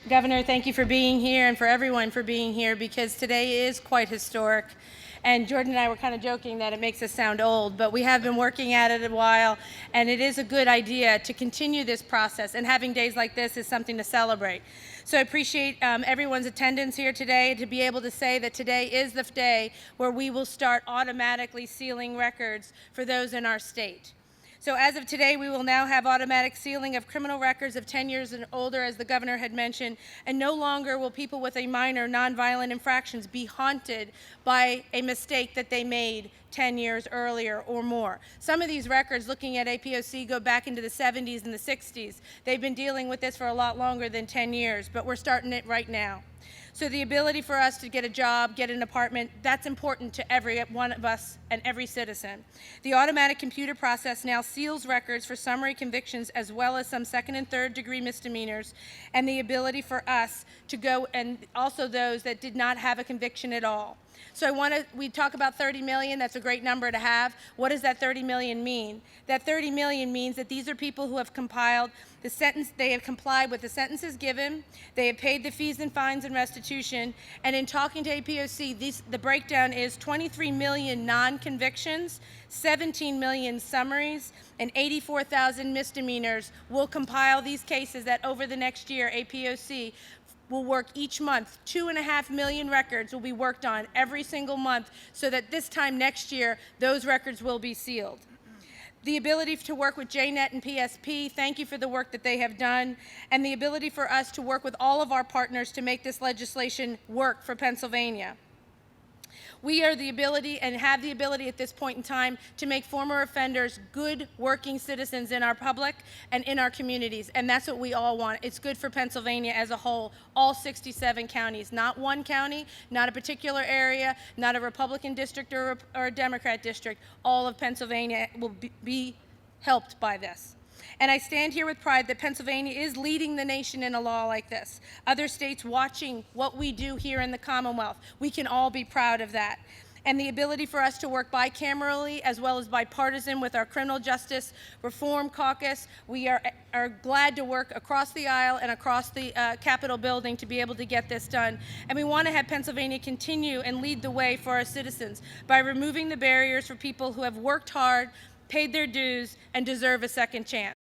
Governor, thank you for being here and for everyone for being here, because today is quite historic. And Jordan and I were kind of joking that it makes us sound old, but we have been working at it a while, and it is a good idea to continue this process, and having days like this is something to celebrate. So I appreciate everyone's attendance here today, to be able to say that today is the day where we will start automatically sealing records for those in our state. So as of today, we will now have automatic sealing of criminal records of 10 years and older, as the governor had mentioned, and no longer will people with a minor nonviolent infractions be haunted by a mistake that they made 10 years earlier or more. Some of these records, looking at APOC, go back into the 70s and the 60s. They've been dealing with this for a lot longer than 10 years, but we're starting it right now. So the ability for us to get a job, get an apartment, that's important to every one of us and every citizen. The automatic computer process now seals records for summary convictions, as well as some second and third degree misdemeanors, and the ability for us to go, and also those that did not have a conviction at all. So we talk about 30 million, that's a great number to have. What does that 30 million mean? That 30 million means that these are people who have compiled the sentence, they have complied with the sentences given, they have paid the fees and fines and restitution, and in talking to APOC, the breakdown is 23 million non-convictions, 17 million summaries, and 84,000 misdemeanors will compile these cases that over the next year, APOC will work each month. 2.5 million records will be worked on every single month, so that this time next year, those records will be sealed. The ability to work with JNet and PSP, thank you for the work that they have done, and the ability for us to work with all of our partners to make this legislation work for Pennsylvania. We are the ability and have the ability at this point in time to make former offenders good working citizens in our public and in our communities, and that's what we all want. It's good for Pennsylvania as a whole, all 67 counties, not one county, not a particular area, not a Republican district or a Democrat district. All of Pennsylvania will be helped by this. And I stand here with pride that Pennsylvania is leading the nation in a law like this. Other states watching what we do here in the Commonwealth. We can all be proud of that. And the ability for us to work bicamerally as well as bipartisan with our Criminal Justice Reform Caucus. We are glad to work across the aisle and across the Capitol building to be able to get this done. And we want to have Pennsylvania continue and lead the way for our citizens by removing the barriers for people who have worked hard, paid their dues, and deserve a second chance.